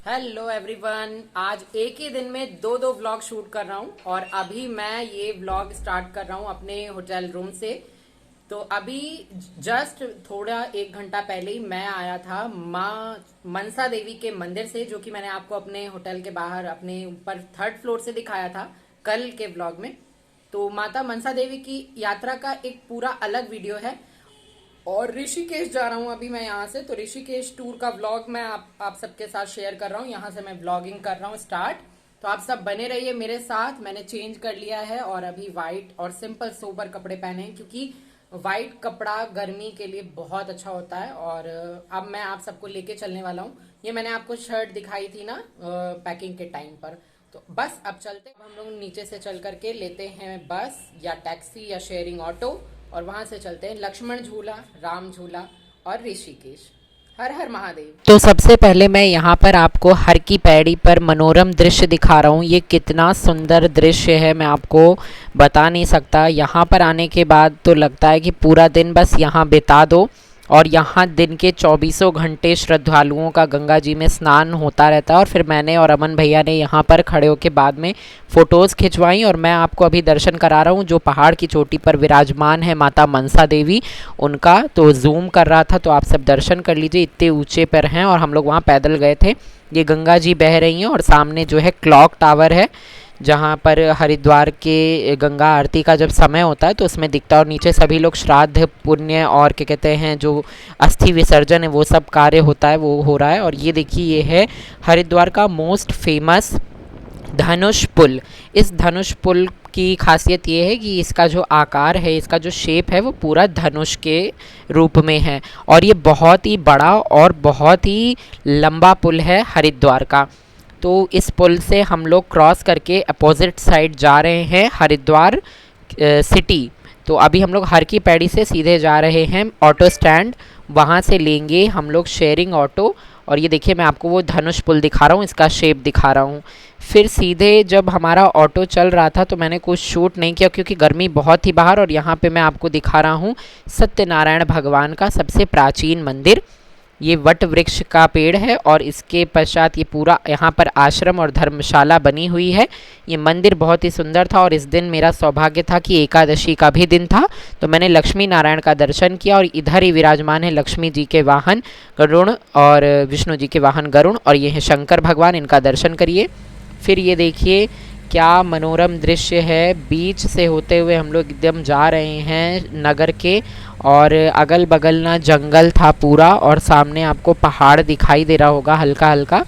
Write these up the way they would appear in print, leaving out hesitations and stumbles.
Hello everyone. आज एक ही दिन में दो दो व्लॉग शूट कर रहा हूँ और अभी मैं ये व्लॉग स्टार्ट कर रहा हूँ अपने होटल रूम से। तो अभी जस्ट थोड़ा एक घंटा पहले ही मैं आया था माँ मनसा देवी के मंदिर से, जो कि मैंने आपको अपने होटल के बाहर अपने ऊपर थर्ड फ्लोर से दिखाया था कल के व्लॉग में। तो माता मनसा देवी की यात्रा का एक पूरा अलग वीडियो है। और ऋषिकेश जा रहा हूँ अभी मैं यहाँ से, तो ऋषिकेश टूर का व्लॉग मैं आप सबके साथ शेयर कर रहा हूँ। यहाँ से मैं व्लॉगिंग कर रहा हूँ स्टार्ट। तो आप सब बने रहिए मेरे साथ। मैंने चेंज कर लिया है और अभी वाइट और सिंपल सोबर कपड़े पहने हैं, क्योंकि वाइट कपड़ा गर्मी के लिए बहुत अच्छा होता है। और अब मैं आप सबको लेके चलने वाला हूँ। ये मैंने आपको शर्ट दिखाई थी ना पैकिंग के टाइम पर। तो बस अब चलते, अब हम लोग नीचे से चल करके लेते हैं बस या टैक्सी या शेयरिंग ऑटो, और वहां से चलते हैं लक्ष्मण झूला, राम झूला और ऋषिकेश। हर हर महादेव। तो सबसे पहले मैं यहाँ पर आपको हर की पैड़ी पर मनोरम दृश्य दिखा रहा हूँ। ये कितना सुंदर दृश्य है, मैं आपको बता नहीं सकता। यहाँ पर आने के बाद तो लगता है कि पूरा दिन बस यहाँ बिता दो। और यहाँ दिन के 24 घंटे श्रद्धालुओं का गंगा जी में स्नान होता रहता है। और फिर मैंने और अमन भैया ने यहाँ पर खड़े होकर बाद में फ़ोटोज़ खिंचवाई। और मैं आपको अभी दर्शन करा रहा हूँ जो पहाड़ की चोटी पर विराजमान है माता मनसा देवी, उनका तो जूम कर रहा था। तो आप सब दर्शन कर लीजिए, इतने ऊंचे पर हैं। और हम लोग वहाँ पैदल गए थे। ये गंगा जी बह रही हैं और सामने जो है क्लॉक टावर है, जहाँ पर हरिद्वार के गंगा आरती का जब समय होता है तो उसमें दिखता है। और नीचे सभी लोग श्राद्ध पुण्य और क्या कहते हैं जो अस्थि विसर्जन है वो सब कार्य होता है, वो हो रहा है। और ये देखिए, ये है हरिद्वार का मोस्ट फेमस धनुष पुल। इस धनुष पुल की खासियत ये है कि इसका जो आकार है, इसका जो शेप है, वो पूरा धनुष के रूप में है। और ये बहुत ही बड़ा और बहुत ही लंबा पुल है हरिद्वार का। तो इस पुल से हम लोग क्रॉस करके अपोजिट साइड जा रहे हैं हरिद्वार सिटी। तो अभी हम लोग हर की पैड़ी से सीधे जा रहे हैं ऑटो स्टैंड, वहाँ से लेंगे हम लोग शेयरिंग ऑटो। और ये देखिए, मैं आपको वो धनुष पुल दिखा रहा हूँ, इसका शेप दिखा रहा हूँ। फिर सीधे जब हमारा ऑटो चल रहा था तो मैंने कुछ शूट नहीं किया क्योंकि गर्मी बहुत ही बाहर। और यहाँ पे मैं आपको दिखा रहा हूँ सत्यनारायण भगवान का सबसे प्राचीन मंदिर। ये वट वृक्ष का पेड़ है और इसके पश्चात ये पूरा यहाँ पर आश्रम और धर्मशाला बनी हुई है। ये मंदिर बहुत ही सुंदर था। और इस दिन मेरा सौभाग्य था कि एकादशी का भी दिन था, तो मैंने लक्ष्मी नारायण का दर्शन किया। और इधर ही विराजमान है लक्ष्मी जी के वाहन गरुड़ और विष्णु जी के वाहन गरुड़, और ये है शंकर भगवान, इनका दर्शन करिए। फिर ये देखिए क्या मनोरम दृश्य है, बीच से होते हुए हम लोग एकदम जा रहे हैं नगर के। और अगल बगल ना जंगल था पूरा, और सामने आपको पहाड़ दिखाई दे रहा होगा हल्का हल्का।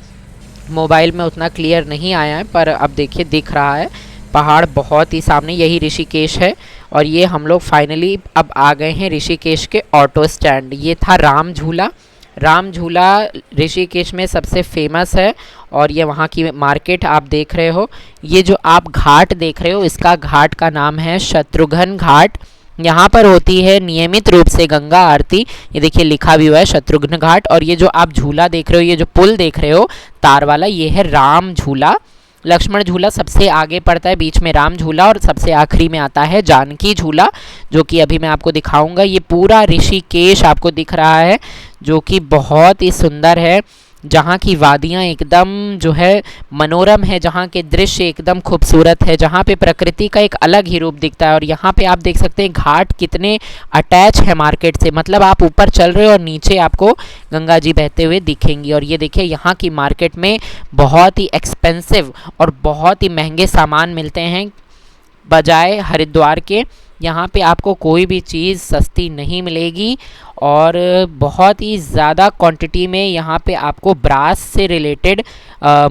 मोबाइल में उतना क्लियर नहीं आया है पर अब देखिए दिख रहा है पहाड़ बहुत ही सामने। यही ऋषिकेश है। और ये हम लोग फाइनली अब आ गए हैं ऋषिकेश के ऑटो स्टैंड। ये था राम झूला। राम झूला ऋषिकेश में सबसे फेमस है। और ये वहाँ की मार्केट आप देख रहे हो। ये जो आप घाट देख रहे हो, इसका घाट का नाम है शत्रुघ्न घाट। यहाँ पर होती है नियमित रूप से गंगा आरती। ये देखिए लिखा भी हुआ है शत्रुघ्न घाट। और ये जो आप झूला देख रहे हो, ये जो पुल देख रहे हो तार वाला, ये है राम झूला। लक्ष्मण झूला सबसे आगे पड़ता है, बीच में राम झूला, और सबसे आखिरी में आता है जानकी झूला, जो कि अभी मैं आपको दिखाऊंगा। ये पूरा ऋषिकेश आपको दिख रहा है जो कि बहुत ही सुंदर है, जहाँ की वादियाँ एकदम जो है मनोरम है, जहाँ के दृश्य एकदम खूबसूरत है, जहाँ पे प्रकृति का एक अलग ही रूप दिखता है। और यहाँ पे आप देख सकते हैं घाट कितने अटैच है मार्केट से, मतलब आप ऊपर चल रहे हो और नीचे आपको गंगा जी बहते हुए दिखेंगी। और ये देखिए यहाँ की मार्केट में बहुत ही एक्सपेंसिव और बहुत ही महंगे सामान मिलते हैं बजाय हरिद्वार के। यहाँ पे आपको कोई भी चीज़ सस्ती नहीं मिलेगी। और बहुत ही ज़्यादा क्वांटिटी में यहाँ पे आपको ब्रास से रिलेटेड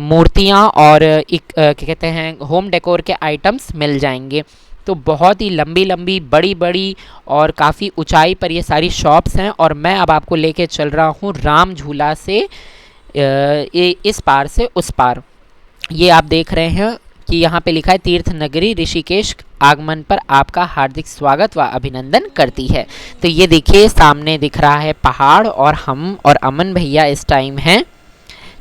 मूर्तियाँ और क्या कहते हैं होम डेकोर के आइटम्स मिल जाएंगे। तो बहुत ही लंबी लंबी बड़ी बड़ी और काफ़ी ऊंचाई पर ये सारी शॉप्स हैं। और मैं अब आपको लेके चल रहा हूँ राम झूला से इस पार से उस पार। ये आप देख रहे हैं कि यहाँ पे लिखा है तीर्थ नगरी ऋषिकेश आगमन पर आपका हार्दिक स्वागत व अभिनंदन करती है। तो ये देखिए सामने दिख रहा है पहाड़, और हम और अमन भैया इस टाइम हैं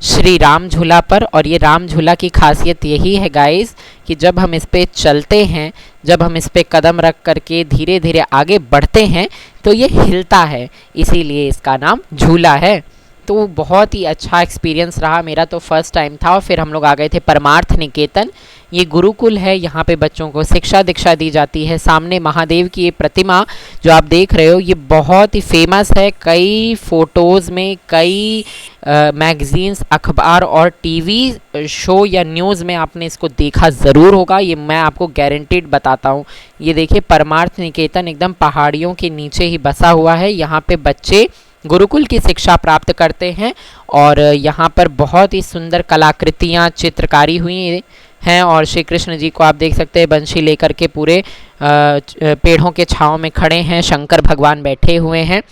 श्री राम झूला पर। और ये राम झूला की खासियत यही है गाइस कि जब हम इस पे चलते हैं, जब हम इस पे कदम रख करके धीरे धीरे आगे बढ़ते हैं तो ये हिलता है, इसीलिए इसका नाम झूला है। तो बहुत ही अच्छा एक्सपीरियंस रहा मेरा। तो फर्स्ट टाइम था। और फिर हम लोग आ गए थे परमार्थ निकेतन। ये गुरुकुल है, यहाँ पे बच्चों को शिक्षा दीक्षा दी जाती है। सामने महादेव की ये प्रतिमा जो आप देख रहे हो, ये बहुत ही फेमस है। कई फोटोज़ में, कई मैगजीन्स, अखबार और टीवी शो या न्यूज़ में आपने इसको देखा ज़रूर होगा। ये मैं आपको गारंटीड बताता हूँ। ये देखिए, परमार्थ निकेतन एकदम पहाड़ियों के नीचे ही बसा हुआ है। यहाँ पे बच्चे गुरुकुल की शिक्षा प्राप्त करते हैं। और यहाँ पर बहुत ही सुंदर कलाकृतियाँ, चित्रकारी हुई हैं। और श्री कृष्ण जी को आप देख सकते हैं बंशी लेकर के पूरे पेड़ों के छाँव में खड़े हैं। शंकर भगवान बैठे हुए हैं।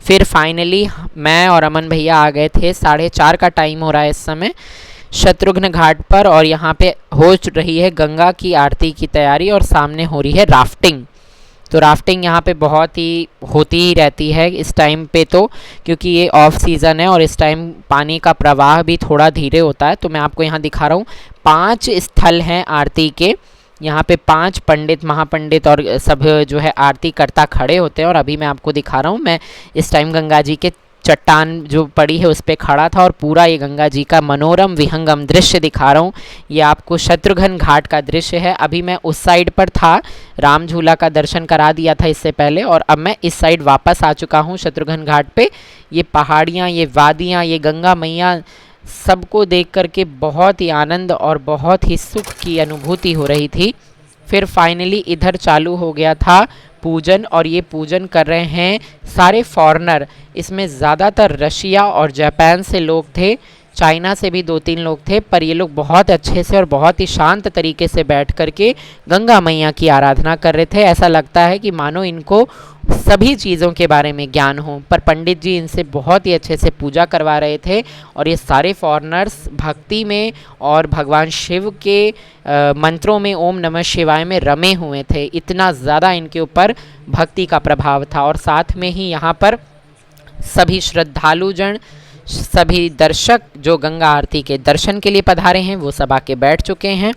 फिर फाइनली मैं और अमन भैया आ गए थे। 4:30 का टाइम हो रहा है इस समय, शत्रुघ्न घाट पर। और यहाँ पे हो रही है गंगा की आरती की तैयारी और सामने हो रही है राफ्टिंग। तो राफ्टिंग यहाँ पे बहुत ही होती ही रहती है इस टाइम पे, तो क्योंकि ये ऑफ सीज़न है और इस टाइम पानी का प्रवाह भी थोड़ा धीरे होता है। तो मैं आपको यहाँ दिखा रहा हूँ 5 स्थल हैं आरती के। यहाँ पे 5 पंडित, महापंडित और सब जो है आरती करता खड़े होते हैं। और अभी मैं आपको दिखा रहा हूँ, मैं इस टाइम गंगा जी के चट्टान जो पड़ी है उस पर खड़ा था और पूरा ये गंगा जी का मनोरम विहंगम दृश्य दिखा रहा हूँ। ये आपको शत्रुघ्न घाट का दृश्य है। अभी मैं उस साइड पर था, राम झूला का दर्शन करा दिया था इससे पहले, और अब मैं इस साइड वापस आ चुका हूँ शत्रुघ्न घाट पे। ये पहाड़ियाँ, ये वादियाँ, ये गंगा मैया, सबको देख करके बहुत ही आनंद और बहुत ही सुख की अनुभूति हो रही थी। फिर फाइनली इधर चालू हो गया था पूजन। और ये पूजन कर रहे हैं सारे फॉरेनर। इसमें ज़्यादातर रशिया और जापान से लोग थे, चाइना से भी 2-3 लोग थे। पर ये लोग बहुत अच्छे से और बहुत ही शांत तरीके से बैठ करके गंगा मैया की आराधना कर रहे थे। ऐसा लगता है कि मानो इनको सभी चीज़ों के बारे में ज्ञान हो। पर पंडित जी इनसे बहुत ही अच्छे से पूजा करवा रहे थे। और ये सारे फॉरेनर्स भक्ति में और भगवान शिव के मंत्रों में, ओम नमः शिवाय में रमे हुए थे। इतना ज़्यादा इनके ऊपर भक्ति का प्रभाव था। और साथ में ही यहाँ पर सभी श्रद्धालुजन, सभी दर्शक जो गंगा आरती के दर्शन के लिए पधारे हैं, वो सब आके बैठ चुके हैं।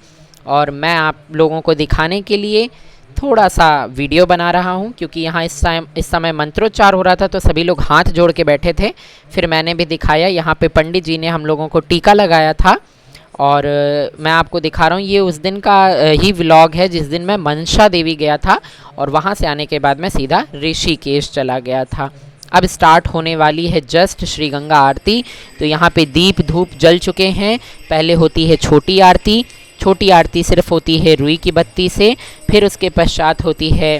और मैं आप लोगों को दिखाने के लिए थोड़ा सा वीडियो बना रहा हूँ, क्योंकि यहाँ इस समय मंत्रोच्चार हो रहा था तो सभी लोग हाथ जोड़ के बैठे थे। फिर मैंने भी दिखाया। यहाँ पे पंडित जी ने हम लोगों को टीका लगाया था। और मैं आपको दिखा रहा हूँ, ये उस दिन का ही व्लॉग है जिस दिन मैं मनसा देवी गया था। और वहाँ से आने के बाद मैं सीधा ऋषिकेश चला गया था। अब स्टार्ट होने वाली है जस्ट श्री गंगा आरती। तो यहाँ पे दीप धूप जल चुके हैं। पहले होती है छोटी आरती। छोटी आरती सिर्फ होती है रुई की बत्ती से। फिर उसके पश्चात होती है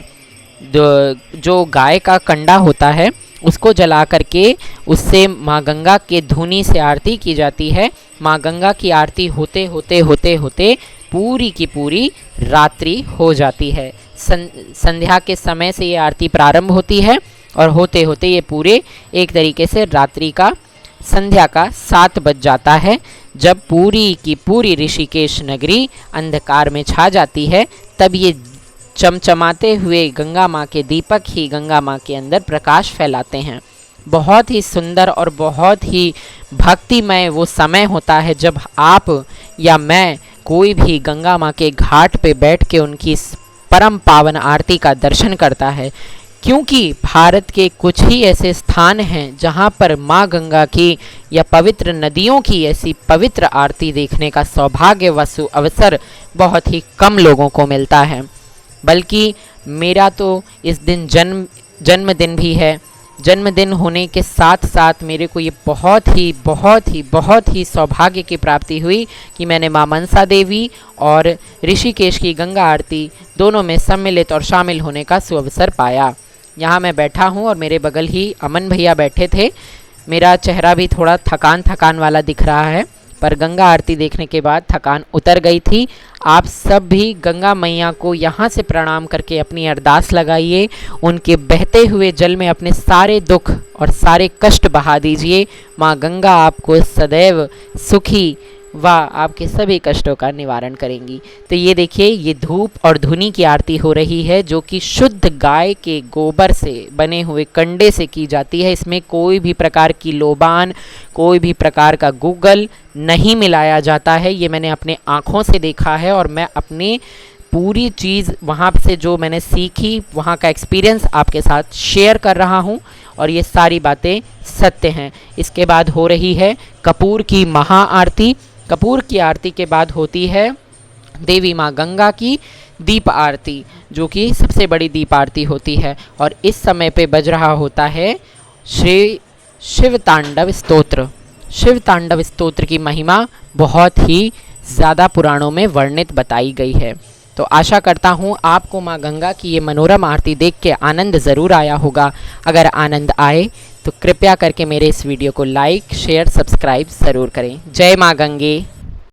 जो गाय का कंडा होता है उसको जला करके उससे माँ गंगा के धुनी से आरती की जाती है। माँ गंगा की आरती होते होते होते होते पूरी की पूरी रात्रि हो जाती है। संध्या के समय से ये आरती प्रारंभ होती है और होते होते ये पूरे एक तरीके से रात्रि का, संध्या का 7 बज जाता है। जब पूरी की पूरी ऋषिकेश नगरी अंधकार में छा जाती है, तब ये चमचमाते हुए गंगा माँ के दीपक ही गंगा माँ के अंदर प्रकाश फैलाते हैं। बहुत ही सुंदर और बहुत ही भक्तिमय वो समय होता है जब आप या मैं, कोई भी गंगा माँ के घाट पे बैठ के उनकी परम पावन आरती का दर्शन करता है। क्योंकि भारत के कुछ ही ऐसे स्थान हैं जहाँ पर माँ गंगा की या पवित्र नदियों की ऐसी पवित्र आरती देखने का सौभाग्यवश अवसर बहुत ही कम लोगों को मिलता है। बल्कि मेरा तो इस दिन जन्मदिन भी है। जन्मदिन होने के साथ साथ मेरे को ये बहुत ही सौभाग्य की प्राप्ति हुई कि मैंने माँ मनसा देवी और ऋषिकेश की गंगा आरती दोनों में सम्मिलित और शामिल होने का सुअवसर पाया। यहाँ मैं बैठा हूँ और मेरे बगल ही अमन भैया बैठे थे। मेरा चेहरा भी थोड़ा थकान वाला दिख रहा है, पर गंगा आरती देखने के बाद थकान उतर गई थी। आप सब भी गंगा मैया को यहाँ से प्रणाम करके अपनी अरदास लगाइए। उनके बहते हुए जल में अपने सारे दुख और सारे कष्ट बहा दीजिए। माँ गंगा आपको सदैव सुखी व आपके सभी कष्टों का निवारण करेंगी। तो ये देखिए, ये धूप और धुनी की आरती हो रही है जो कि शुद्ध गाय के गोबर से बने हुए कंडे से की जाती है। इसमें कोई भी प्रकार की लोबान, कोई भी प्रकार का गूगल नहीं मिलाया जाता है। ये मैंने अपने आँखों से देखा है और मैं अपने पूरी चीज़ वहाँ से जो मैंने सीखी, वहाँ का एक्सपीरियंस आपके साथ शेयर कर रहा हूँ और ये सारी बातें सत्य हैं। इसके बाद हो रही है कपूर की महा आरती। कपूर की आरती के बाद होती है देवी माँ गंगा की दीप आरती, जो कि सबसे बड़ी दीप आरती होती है। और इस समय पे बज रहा होता है श्री शिव तांडव स्तोत्र। शिव तांडव स्तोत्र की महिमा बहुत ही ज़्यादा पुराणों में वर्णित बताई गई है। तो आशा करता हूँ आपको माँ गंगा की ये मनोरम आरती देख के आनंद ज़रूर आया होगा। अगर आनंद आए तो कृपया करके मेरे इस वीडियो को लाइक, शेयर, सब्सक्राइब ज़रूर करें। जय माँ गंगे।